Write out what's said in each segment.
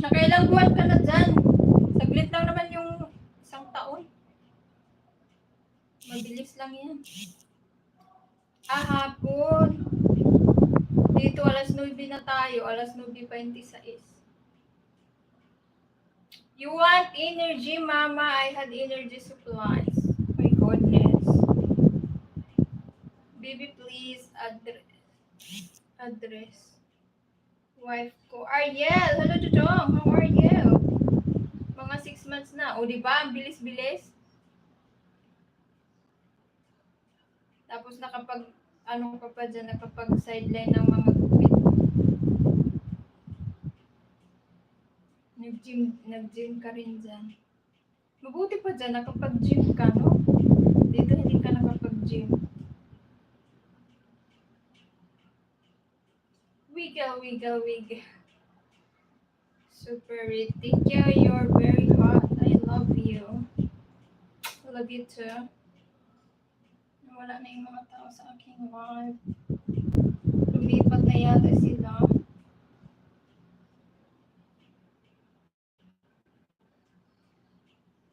Nakailang buwan ka na dyan. Saglit lang naman yung isang taon. Mabilis lang yan. Hapon. Dito, alas 9 na tayo. Alas 9:26. You want energy, Mama? I had energy supplies. My goodness. Baby, please address. Wife ko. Ariel! Hello, Jojong! How are you? Mga 6 months na. O, diba? Ang bilis-bilis. Tapos ano ka pa dyan, nakapag-sideline ng mga gupit. Nag-gym ka rin dyan. Mabuti pa dyan, nakapag-gym ka, no? Dito hindi ka nakapag-gym. Wiggle. Super red. Thank you. You're very hot. I love you. I love you too. Wala na yung mga tao sa aking live. Lumipat na yata sila.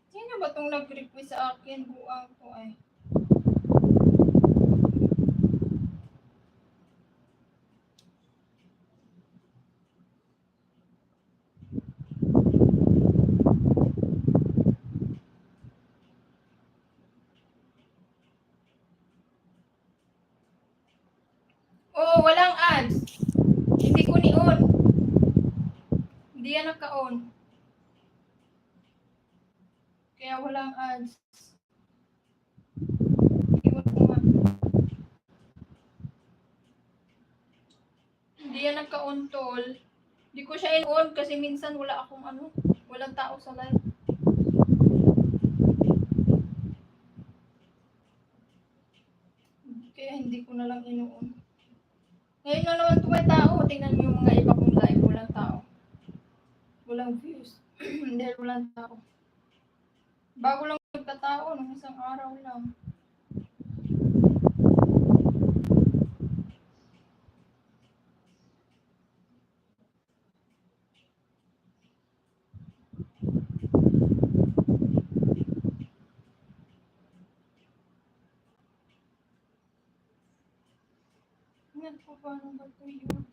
Sino ba itong nag-request sa akin? Buang ko ay. Oh, walang ads. Hindi ko ni-on. Hindi yan naka-on. Kaya walang ads. Iwan ko nga. Hindi yan naka-on, tol. Hindi ko siya in-on kasi minsan wala akong walang tao sa live. Kaya hindi ko na lang in-on. Ngayon na naman may tao. Tingnan niyo yung mga iba kong live. Walang tao. Walang views. Dahil walang tao. Bago lang magkatao ng isang araw lang. Paano ba ito YouTube?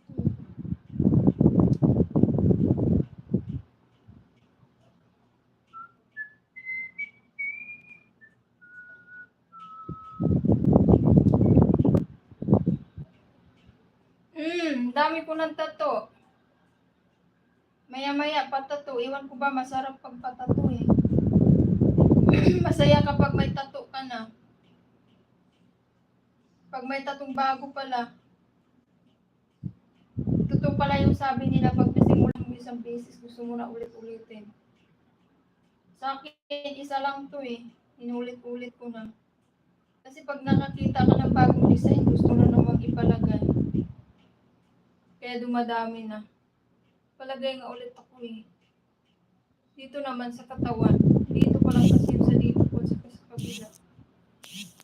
Dami ko ng tato. Maya-maya patato. Iwan ko ba masarap pag patato eh. Masaya kapag may tato ka na. Pag may tatong bago pala. Totoo pala yung sabi nila pag nasimulan mo isang beses, gusto mo na ulit-ulitin. Sa akin, isa lang to eh. Inulit-ulit ko na. Kasi pag nakakita ka ng bagong design, gusto na namang ipalagay. Kaya dumadami na. Palagay nga ulit ako eh. Dito naman sa katawan. Dito ko lang kasi sa dito ko sa kabila.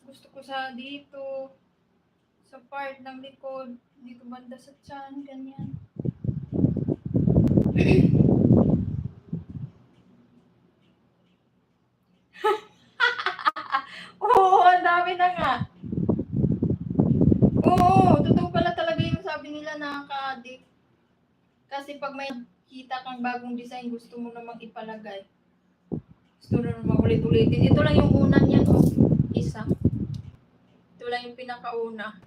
Gusto ko sa dito. Sa part ng likod. Dito banda sa tiyan. Ganyan. Oo, ang dami na nga. Oo, totoo pala talaga yung sabi nila nakaka-addict. Kasi pag may kita kang bagong design, gusto mo namang ipalagay. Gusto mo namang ulit-ulitin. Ito lang yung una niyan, isa. Ito lang yung pinakauna.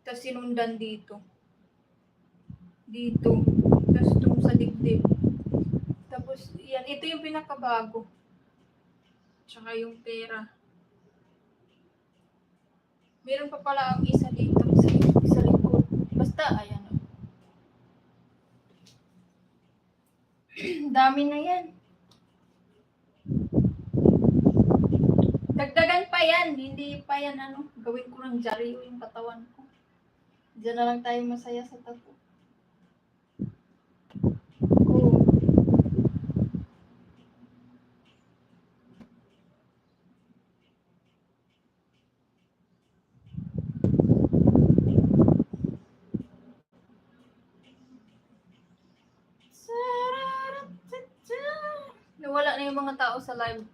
Tapos sinundan dito. Dito. Tapos itong sa dibdib. Tapos, yan. Ito yung pinakabago. Tsaka yung pera. Meron pa pala ang isa dito. Sa likod. Basta, ayan. Dami na yan. Dagdagan pa yan. Hindi pa yan gawin ko ng jaryo yung katawan ko. Diyan na lang tayo masaya sa tattoo. nawala na yung mga tao sa live.